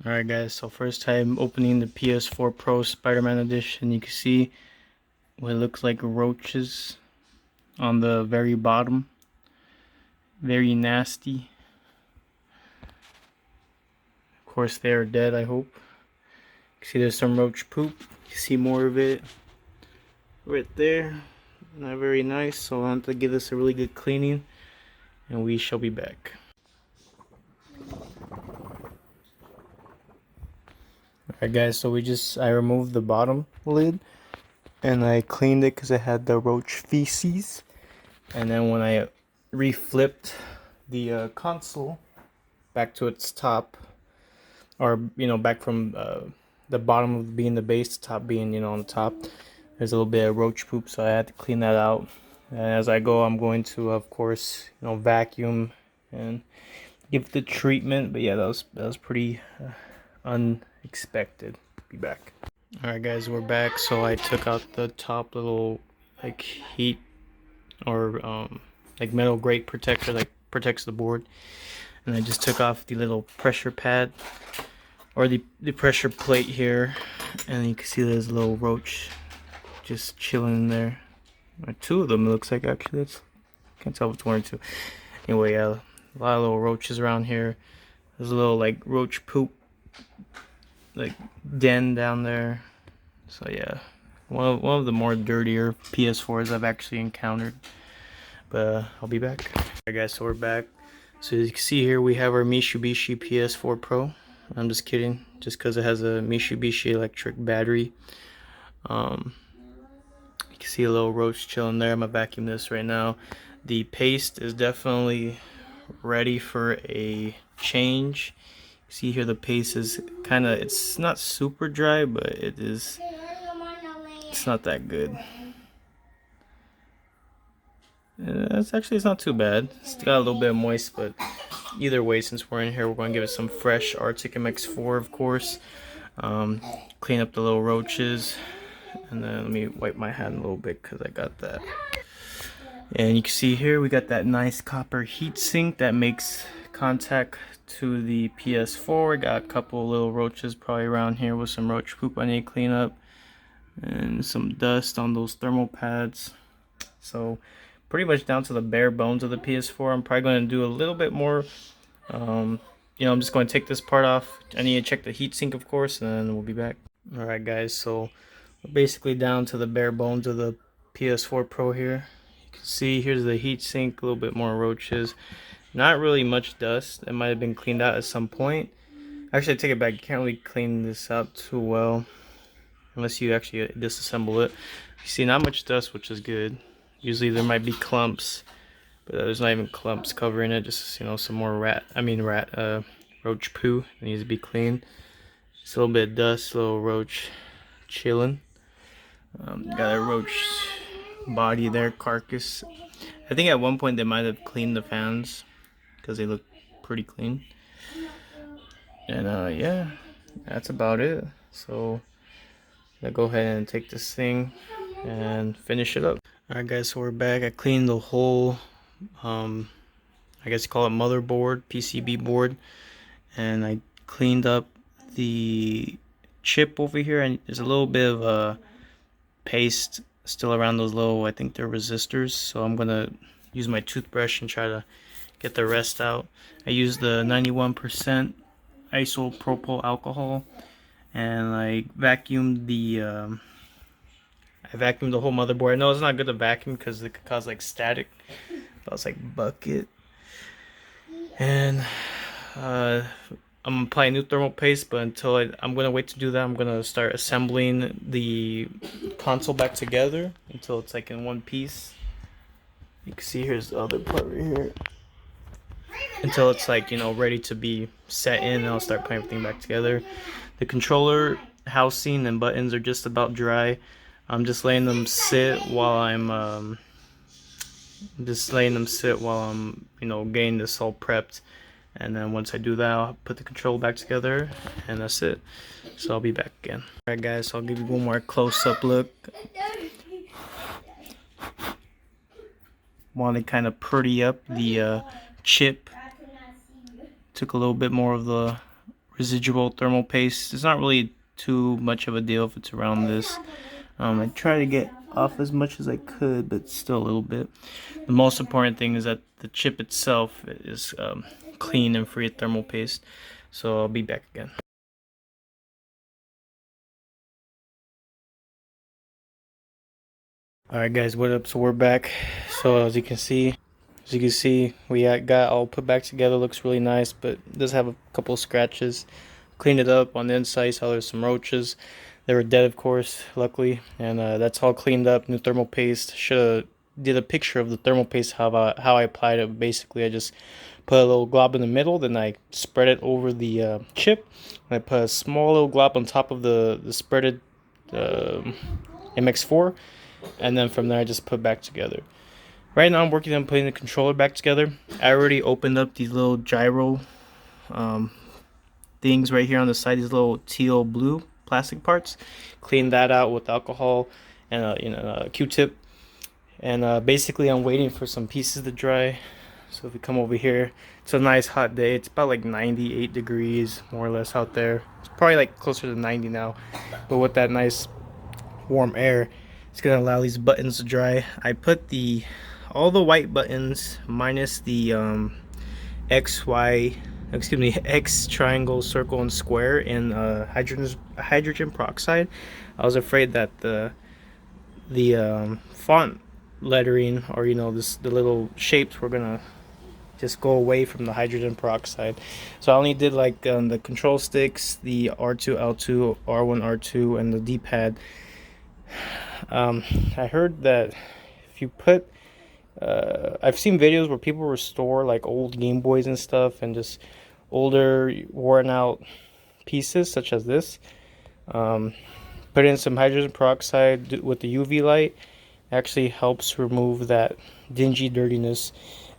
Alright guys, so first time opening the PS4 Pro Spider-Man edition. You can see what looks like roaches on the very bottom. Very nasty. Of course they are dead, I hope. You can see there's some roach poop. You can see more of it right there. Not very nice, so I'll have to give this a really good cleaning and we shall be back. Alright guys, so I removed the bottom lid and I cleaned it because it had the roach feces. And then when I reflipped the console back to its top, or back from the bottom of being the base, the top being on the top, there's a little bit of roach poop, so I had to clean that out. And as I go, I'm going to, of course, vacuum and give it the treatment. But yeah, that was pretty unexpected. Be back. Alright guys, we're back. So I took out the top little heat or metal grate protector that protects the board, and I just took off the little pressure pad or the pressure plate here, and you can see there's a little roach just chilling in there, or two of them it looks like. Actually, can't tell if it's one or two. Anyway, a lot of little roaches around here. There's a little roach poop den down there. So yeah, one of the more dirtier PS4s I've actually encountered. But I'll be back. Alright guys, so we're back. So as you can see here, we have our Mitsubishi PS4 Pro. I'm just kidding, just because it has a Mitsubishi electric battery. You can see a little roach chilling there. I'm gonna vacuum this right now. The paste is definitely ready for a change. See here, the paste is it's not super dry, but it's not that good. It's not too bad. It's got a little bit of moist, but either way, since we're in here, we're going to give it some fresh Arctic MX4, of course. Clean up the little roaches, and then let me wipe my hand a little bit because I got that. And you can see here we got that nice copper heatsink that makes contact to the PS4. Got a couple little roaches probably around here with some roach poop I need to clean up, and some dust on those thermal pads. So pretty much down to the bare bones of the PS4. I'm probably going to do a little bit more. I'm just going to take this part off. I need to check the heatsink, of course, and then we'll be back. Alright guys, so we're basically down to the bare bones of the PS4 Pro here. You can see here's the heatsink, a little bit more roaches. Not really much dust. It might have been cleaned out at some point. Actually, I take it back. You can't really clean this out too well unless you actually disassemble it. You see, not much dust, which is good. Usually there might be clumps, but there's not even clumps covering it. Just some more roach poo that needs to be cleaned. Just a little bit of dust, a little roach chilling. Got a roach body there, carcass. I think at one point they might have cleaned the fans because they look pretty clean. And yeah, that's about it. So I'll go ahead and take this thing and finish it up. Alright guys, so we're back. I cleaned the whole I guess you call it motherboard, PCB board, and I cleaned up the chip over here, and there's a little bit of paste still around those little, I think they're resistors, so I'm gonna use my toothbrush and try to get the rest out. I used the 91% isopropyl alcohol, and I vacuumed the whole motherboard. I know it's not good to vacuum because it could cause static, but it's bucket. And I'm gonna apply a new thermal paste, but I'm gonna wait to do that. I'm gonna start assembling the console back together until it's in one piece. You can see here's the other part right here. Until it's ready to be set in, and I'll start putting everything back together. The controller housing and buttons are just about dry. I'm just letting them sit while I'm getting this all prepped, and then once I do that, I'll put the control back together, and that's it. So I'll be back again. Alright guys, so I'll give you one more close-up look. Want to kind of pretty up the chip. Took a little bit more of the residual thermal paste. It's not really too much of a deal if it's around this. I try to get off as much as I could, but still a little bit. The most important thing is that the chip itself is clean and free of thermal paste. So I'll be back again. Alright guys, what up? So we're back. So as you can see, we got all put back together. Looks really nice, but it does have a couple of scratches. Cleaned it up on the inside. Saw there's some roaches. They were dead, of course, luckily, and that's all cleaned up. New thermal paste. Should have did a picture of the thermal paste, how I applied it. Basically, I just put a little glob in the middle, then I spread it over the chip, and I put a small little glob on top of the spreaded MX4, and then from there I just put back together. Right now I'm working on putting the controller back together. I already opened up these little gyro things right here on the side, these little teal blue plastic parts. Cleaned that out with alcohol and a Q-tip. And basically I'm waiting for some pieces to dry. So if we come over here, it's a nice hot day. It's about like 98 degrees more or less out there. It's probably like closer to 90 now. But with that nice warm air, it's gonna allow these buttons to dry. I put all the white buttons minus the X triangle, circle, and square in hydrogen peroxide. I was afraid that the font lettering, or the little shapes, were gonna just go away from the hydrogen peroxide. So I only did like the control sticks, the R2, L2, R1, R2, and the D-pad. I heard that if you put I've seen videos where people restore like old Game Boys and stuff, and just older worn out pieces such as this. Put in some hydrogen peroxide with the UV light. Actually helps remove that dingy dirtiness.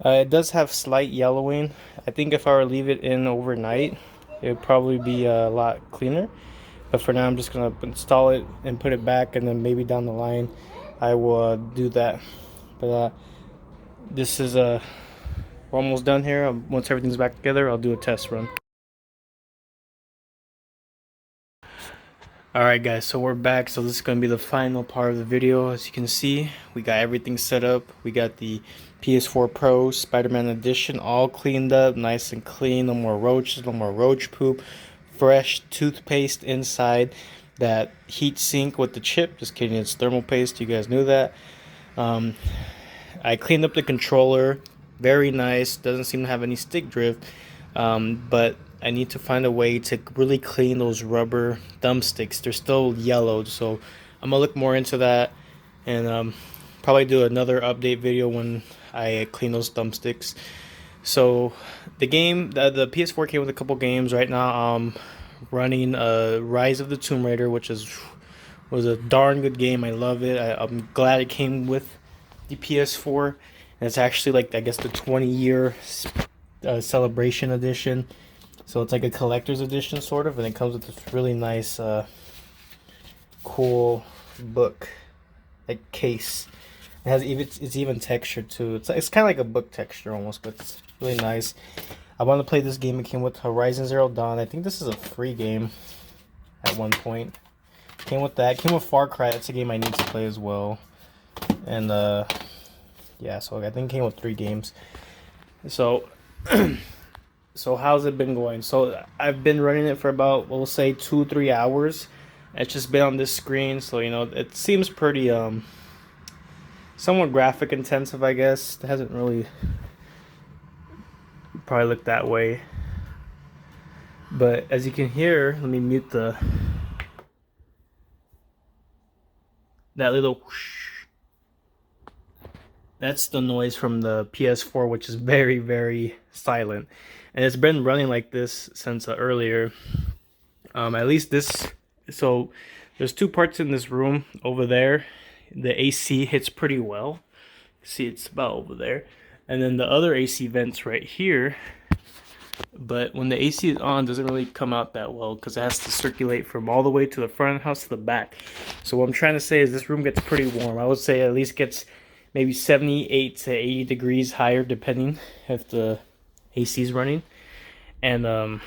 It does have slight yellowing. I think if I were to leave it in overnight, it would probably be a lot cleaner. But for now I'm just gonna install it and put it back, and then maybe down the line I will do that. But this is we're almost done here. Once everything's back together, I'll do a test run. Alright guys, so we're back. So this is going to be the final part of the video. As you can see, we got everything set up. We got the PS4 Pro Spider-Man Edition all cleaned up, nice and clean. No more roaches, no more roach poop. Fresh toothpaste inside that heat sink with the chip. Just kidding, it's thermal paste. You guys knew that. I cleaned up the controller. Very nice. Doesn't seem to have any stick drift. But I need to find a way to really clean those rubber thumbsticks. They're still yellowed, so I'm gonna look more into that, and probably do another update video when I clean those thumbsticks. So the game, the PS4 came with a couple games. Right now I'm running Rise of the Tomb Raider, which was a darn good game. I love it. I'm glad it came with the PS4, and it's actually like, I guess, the 20-year celebration edition. So it's like a collector's edition sort of, and it comes with this really nice cool book like case. It's even textured too. It's kind of like a book texture almost, but it's really nice. I want to play this game. It came with Horizon Zero Dawn. I think this is a free game at one point. Came with that. Came with Far Cry. That's a game I need to play as well. And yeah, so I think it came with 3 games. So so how's it been going? So I've been running it for about, we'll say, 2-3 hours. It's just been on this screen, so it seems pretty somewhat graphic intensive, I guess. It hasn't really probably looked that way. But as you can hear, let me mute that little whoosh. That's the noise from the PS4, which is very, very silent. And it's been running like this since earlier. At least this. So there's 2 parts in this room. Over there, the AC hits pretty well. See, it's about over there. And then the other AC vents right here. But when the AC is on, it doesn't really come out that well, because it has to circulate from all the way to the front of the house to the back. So what I'm trying to say is this room gets pretty warm. I would say at least gets maybe 78 to 80 degrees higher, depending if the AC is running. And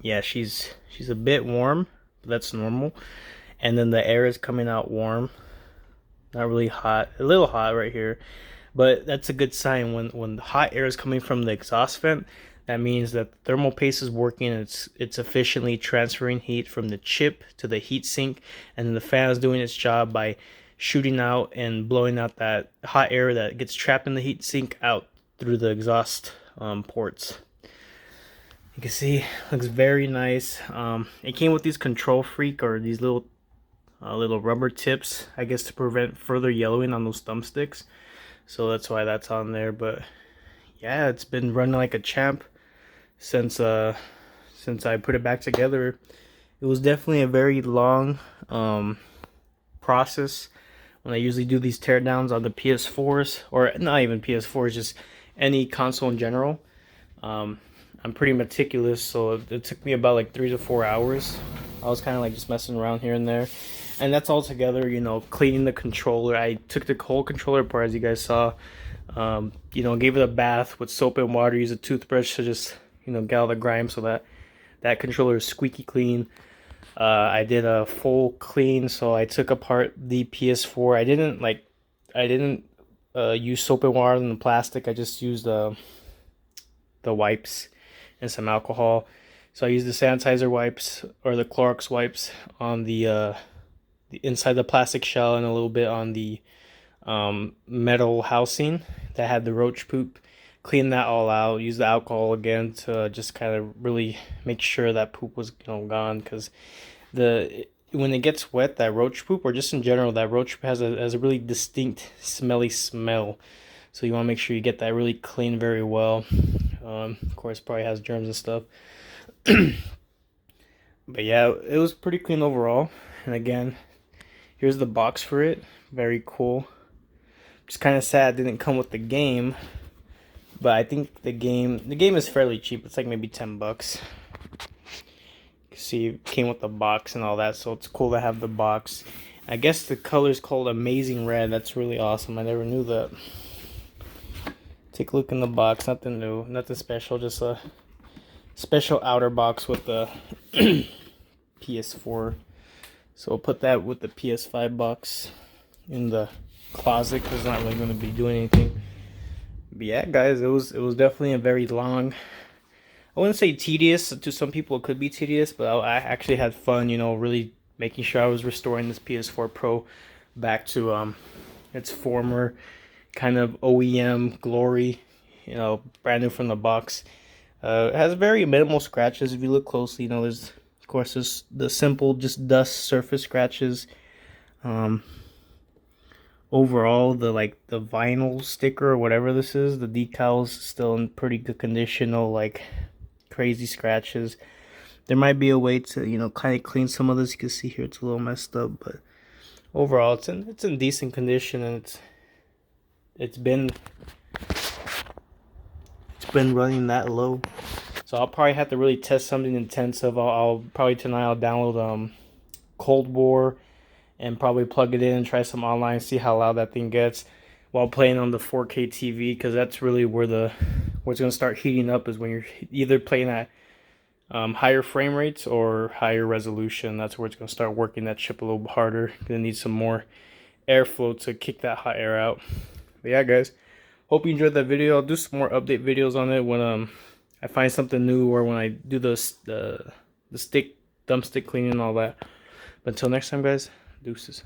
yeah, she's a bit warm, but that's normal. And then the air is coming out warm, not really hot, a little hot right here, but that's a good sign. When the hot air is coming from the exhaust vent, that means that the thermal paste is working. It's efficiently transferring heat from the chip to the heat sink, and then the fan is doing its job by shooting out and blowing out that hot air that gets trapped in the heat sink out through the exhaust ports. You can see, looks very nice. It came with these control freak, or these little rubber tips, I guess, to prevent further yellowing on those thumbsticks. So that's why that's on there. But yeah, it's been running like a champ since I put it back together. It was definitely a very long process. When I usually do these teardowns on the PS4s, or not even PS4s, just any console in general, I'm pretty meticulous, so it took me about like 3 to 4 hours. I was kind of like just messing around here and there, and that's all together, you know, cleaning the controller. I took the whole controller apart, as you guys saw. You know, gave it a bath with soap and water, used a toothbrush to just, you know, get all the grime so that controller is squeaky clean. I did a full clean, so I took apart the PS4. I didn't use soap and water in the plastic. I just used the wipes and some alcohol. So I used the sanitizer wipes, or the Clorox wipes, on the inside the plastic shell, and a little bit on the metal housing that had the roach poop. Clean that all out. Use the alcohol again to just kind of really make sure that poop was, you know, gone, because when it gets wet, that roach poop, or just in general, that roach poop has a really distinct smelly smell. So you want to make sure you get that really clean very well. Of course, probably has germs and stuff. But yeah, it was pretty clean overall. And again, here's the box for it. Very cool. Just kind of sad it didn't come with the game. But I think the game is fairly cheap. It's like maybe 10 bucks. You see, it came with the box and all that, so it's cool to have the box. I guess the color is called Amazing Red. That's really awesome. I never knew that. Take a look in the box. Nothing new, nothing special. Just a special outer box with the PS4. So we'll put that with the PS5 box in the closet, because it's not really going to be doing anything. But yeah, guys, it was definitely a very long, I wouldn't say tedious. To some people it could be tedious, but I actually had fun, you know, really making sure I was restoring this PS4 Pro back to its former kind of OEM glory, you know, brand new from the box. It has very minimal scratches. If you look closely, you know, there's, of course, there's the simple just dust surface scratches. Overall, the vinyl sticker or whatever this is, the decals still in pretty good condition. No like crazy scratches. There might be a way to, you know, kind of clean some of this. You can see here it's a little messed up, but overall it's in decent condition, and it's been running that low. So I'll probably have to really test something intensive. I'll probably tonight I'll download Cold War and probably plug it in and try some online, see how loud that thing gets while playing on the 4K TV, because that's really where it's going to start heating up, is when you're either playing at higher frame rates or higher resolution. That's where it's going to start working that chip a little harder. Going to need some more airflow to kick that hot air out. But yeah, guys, hope you enjoyed that video. I'll do some more update videos on it when I find something new, or when I do the thumbstick cleaning and all that. But until next time, guys, deuces.